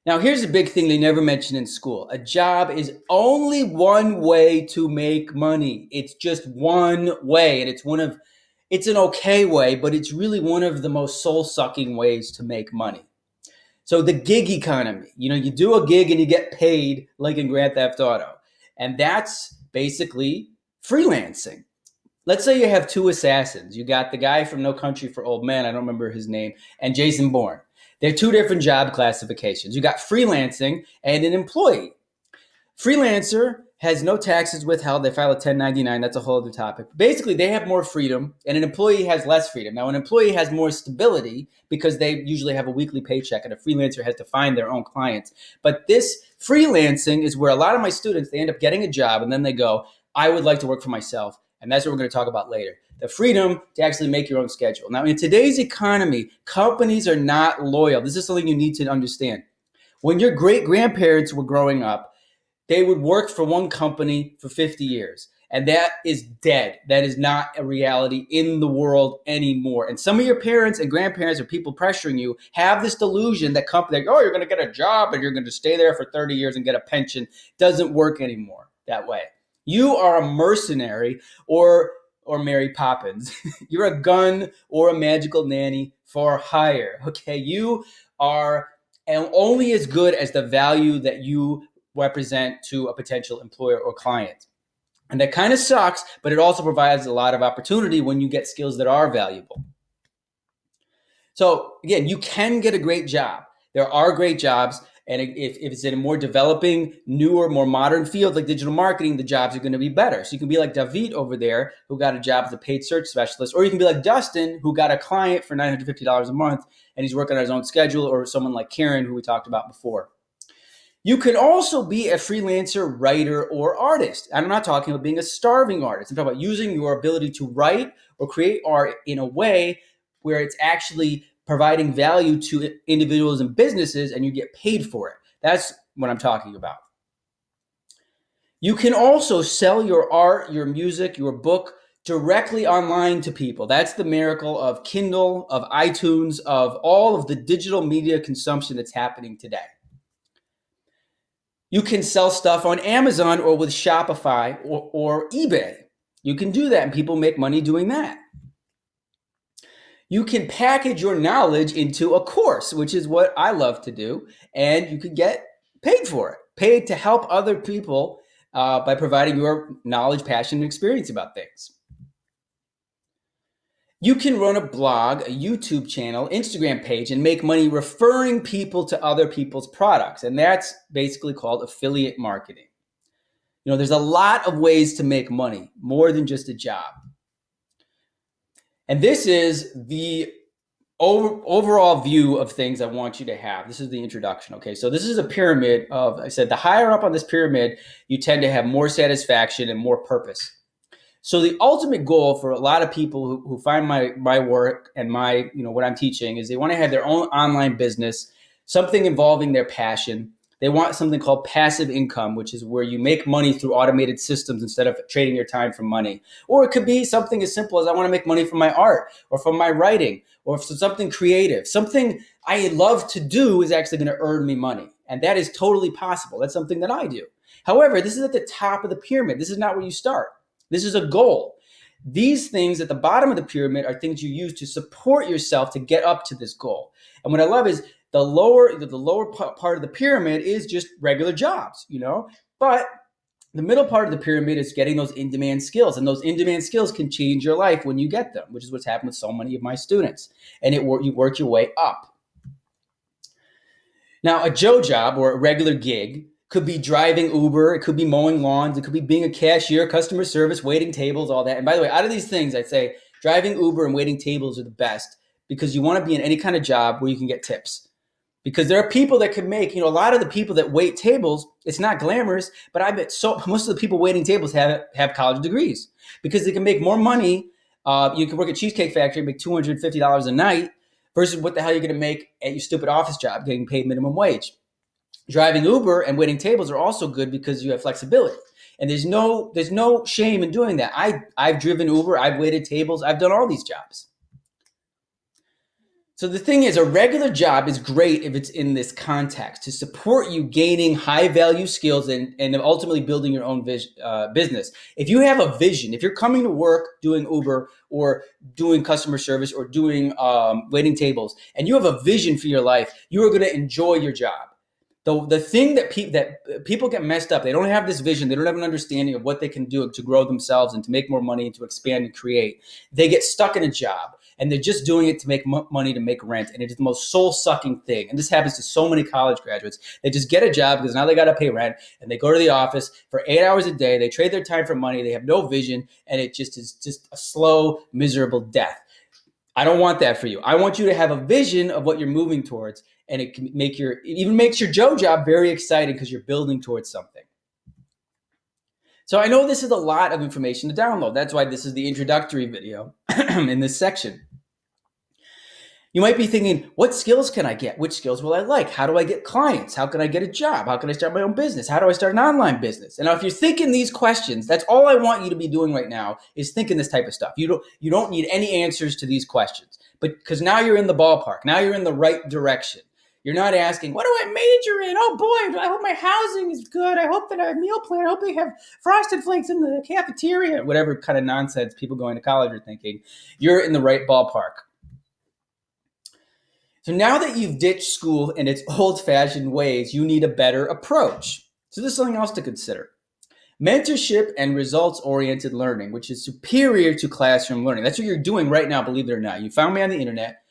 Now, here's a big thing they never mention in school. A job is only one way to make money. It's just one way, and it's an okay way, but it's really one of the most soul-sucking ways to make money. So the gig economy, you do a gig and you get paid like in Grand Theft Auto. And that's basically freelancing. Let's say you have two assassins. You got the guy from No Country for Old Men, I don't remember his name, and Jason Bourne. They're two different job classifications. You got freelancing and an employee. Freelancer has no taxes withheld. They file a 1099. That's a whole other topic. Basically, they have more freedom, and an employee has less freedom. Now, an employee has more stability because they usually have a weekly paycheck, and a freelancer has to find their own clients. But this freelancing is where a lot of my students, they end up getting a job, and then they go, I would like to work for myself. And that's what we're going to talk about later. The freedom to actually make your own schedule. Now, in today's economy, companies are not loyal. This is something you need to understand. When your great grandparents were growing up, they would work for one company for 50 years. And that is dead. That is not a reality in the world anymore. And some of your parents and grandparents or people pressuring you have this delusion that company, you're going to get a job and you're going to stay there for 30 years and get a pension. Doesn't work anymore that way. You are a mercenary or Mary Poppins. You're a gun or a magical nanny for hire. Okay, you are only as good as the value that you represent to a potential employer or client. And that kind of sucks, but it also provides a lot of opportunity when you get skills that are valuable. So again, you can get a great job. There are great jobs. And if it's in a more developing, newer, more modern field like digital marketing, the jobs are going to be better. So you can be like David over there, who got a job as a paid search specialist, or you can be like Dustin, who got a client for $950 a month, and he's working on his own schedule, or someone like Karen, who we talked about before. You can also be a freelancer writer or artist. I'm not talking about being a starving artist. I'm talking about using your ability to write or create art in a way where it's actually providing value to individuals and businesses and you get paid for it. That's what I'm talking about. You can also sell your art, your music, your book directly online to people. That's the miracle of Kindle, of iTunes, of all of the digital media consumption that's happening today. You can sell stuff on Amazon or with Shopify or eBay. You can do that and people make money doing that. You can package your knowledge into a course, which is what I love to do, and you can get paid for it, paid to help other people by providing your knowledge, passion, and experience about things. You can run a blog, a YouTube channel, Instagram page, and make money referring people to other people's products, and that's basically called affiliate marketing. There's a lot of ways to make money, more than just a job. And this is the overall view of things I want you to have. This is the introduction, okay? So this is a pyramid of, I said, the higher up on this pyramid, you tend to have more satisfaction and more purpose. So the ultimate goal for a lot of people who find my work and my, what I'm teaching is they want to have their own online business, something involving their passion. They want something called passive income, which is where you make money through automated systems instead of trading your time for money. Or it could be something as simple as I want to make money from my art or from my writing or from something creative. Something I love to do is actually going to earn me money. And that is totally possible. That's something that I do. However, this is at the top of the pyramid. This is not where you start. This is a goal. These things at the bottom of the pyramid are things you use to support yourself to get up to this goal. And what I love is the lower part of the pyramid is just regular jobs, but the middle part of the pyramid is getting those in-demand skills. And those in-demand skills can change your life when you get them, which is what's happened with so many of my students. And you work your way up. Now, a Joe job or a regular gig could be driving Uber, it could be mowing lawns, it could be being a cashier, customer service, waiting tables, all that. And by the way, out of these things, I'd say driving Uber and waiting tables are the best because you want to be in any kind of job where you can get tips. Because there are people that can make, a lot of the people that wait tables, it's not glamorous, but I bet most of the people waiting tables have college degrees because they can make more money. You can work at Cheesecake Factory and make $250 a night versus what the hell you're going to make at your stupid office job getting paid minimum wage. Driving Uber and waiting tables are also good because you have flexibility. And there's no shame in doing that. I've driven Uber, I've waited tables, I've done all these jobs. So the thing is, a regular job is great if it's in this context to support you gaining high value skills and ultimately building your own business. If you have a vision, if you're coming to work doing Uber or doing customer service or doing waiting tables, and you have a vision for your life, you are going to enjoy your job. The thing that people get messed up, they don't have this vision, they don't have an understanding of what they can do to grow themselves and to make more money and to expand and create. They get stuck in a job and they're just doing it to make money, to make rent, and it is the most soul-sucking thing. And this happens to so many college graduates. They just get a job because now they got to pay rent, and they go to the office for 8 hours a day. They trade their time for money. They have no vision, and it just is just a slow, miserable death. I don't want that for you. I want you to have a vision of what you're moving towards, and it can make it even makes your Joe job very exciting because you're building towards something. So I know this is a lot of information to download. That's why this is the introductory video in this section. You might be thinking, what skills can I get? Which skills will I like? How do I get clients? How can I get a job? How can I start my own business? How do I start an online business? And now if you're thinking these questions, that's all I want you to be doing right now is thinking this type of stuff. You don't need any answers to these questions, but because now you're in the ballpark. Now you're in the right direction. You're not asking, what do I major in? Oh boy, I hope my housing is good. I hope that I have a meal plan. I hope they have Frosted Flakes in the cafeteria. Whatever kind of nonsense people going to college are thinking. You're in the right ballpark. So now that you've ditched school and its old-fashioned ways, you need a better approach. So there's something else to consider. Mentorship and results-oriented learning, which is superior to classroom learning. That's what you're doing right now, believe it or not. You found me on the internet.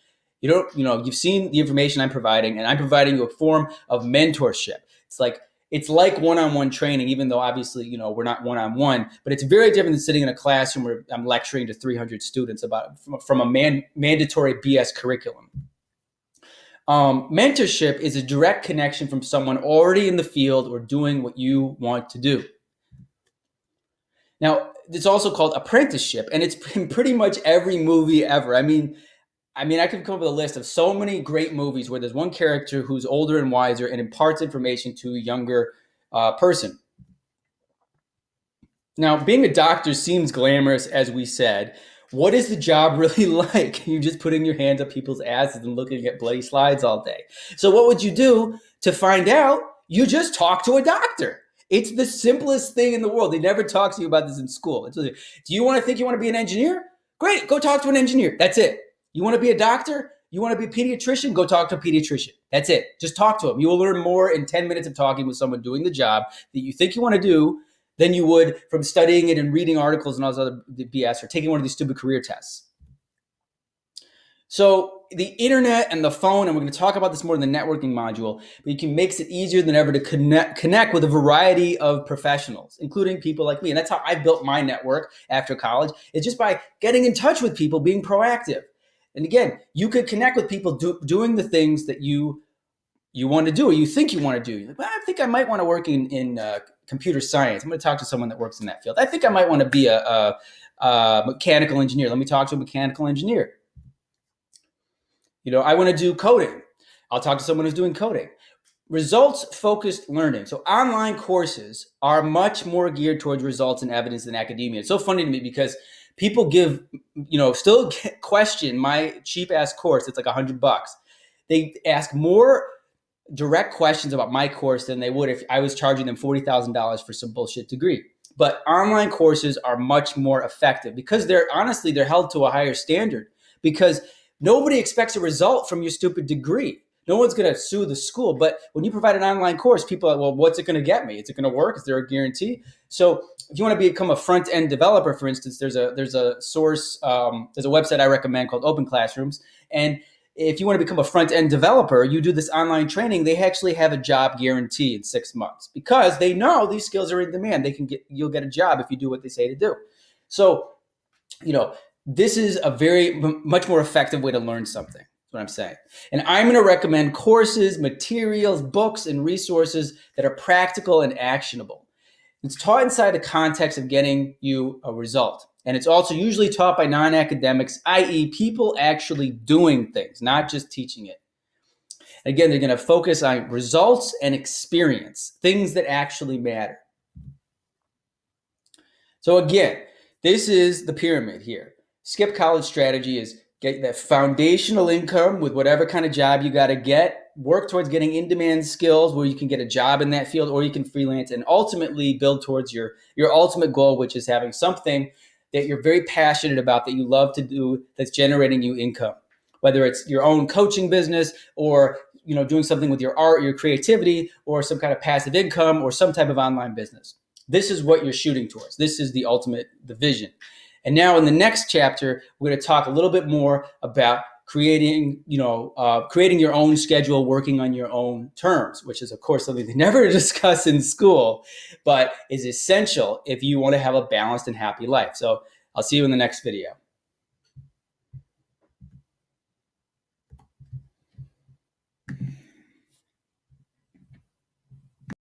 You've seen the information I'm providing, and I'm providing you a form of mentorship. It's like one-on-one training, even though obviously, we're not one-on-one, but it's very different than sitting in a classroom where I'm lecturing to 300 students from a mandatory BS curriculum. Mentorship is a direct connection from someone already in the field or doing what you want to do. Now, it's also called apprenticeship, and it's in pretty much every movie ever. I mean, I could come up with a list of so many great movies where there's one character who's older and wiser and imparts information to a younger person. Now, being a doctor seems glamorous, as we said. What is the job really like? You're just putting your hands up people's asses and looking at bloody slides all day. So what would you do to find out? You just talk to a doctor. It's the simplest thing in the world. They never talk to you about this in school. Do you want to be an engineer? Great, go talk to an engineer. That's it. You want to be a doctor? You want to be a pediatrician? Go talk to a pediatrician. That's it. Just talk to them. You will learn more in 10 minutes of talking with someone doing the job that you think you want to do than you would from studying it and reading articles and all this other BS or taking one of these stupid career tests. So the internet and the phone, and we're going to talk about this more in the networking module, but makes it easier than ever to connect with a variety of professionals, including people like me. And that's how I built my network after college, is just by getting in touch with people, being proactive. And again, you could connect with people doing the things that you want to do or you think you want to do. You're like, well, I think I might want to work in computer science. I'm going to talk to someone that works in that field. I think I might want to be a mechanical engineer. Let me talk to a mechanical engineer. I want to do coding. I'll talk to someone who's doing coding. Results-focused learning. So online courses are much more geared towards results and evidence than academia. It's so funny to me because people still question my cheap-ass course. It's like $100. They ask more direct questions about my course than they would if I was charging them $40,000 for some bullshit degree. But online courses are much more effective because they're held to a higher standard because nobody expects a result from your stupid degree. No one's going to sue the school. But when you provide an online course, people are, well, what's it going to get me? Is it going to work? Is there a guarantee? So if you want to become a front-end developer, for instance, there's a website I recommend called Open Classrooms. And if you want to become a front-end developer, you do this online training, they actually have a job guarantee in 6 months because they know these skills are in demand. You'll get a job if you do what they say to do. So, this is a much more effective way to learn something. That's what I'm saying. And I'm going to recommend courses, materials, books, and resources that are practical and actionable. It's taught inside the context of getting you a result. And it's also usually taught by non-academics, i.e. people actually doing things, not just teaching it. Again, they're going to focus on results and experience, things that actually matter. So again, this is the pyramid here. Skip college strategy is get that foundational income with whatever kind of job you got to get, work towards getting in-demand skills where you can get a job in that field, or you can freelance, and ultimately build towards your ultimate goal, which is having something that you're very passionate about, that you love to do, that's generating you income, whether it's your own coaching business, or doing something with your art, your creativity, or some kind of passive income, or some type of online business. This is what you're shooting towards. This is the ultimate, the vision. And now in the next chapter, we're going to talk a little bit more about creating your own schedule, working on your own terms, which is, of course, something they never discuss in school, but is essential if you want to have a balanced and happy life. So I'll see you in the next video.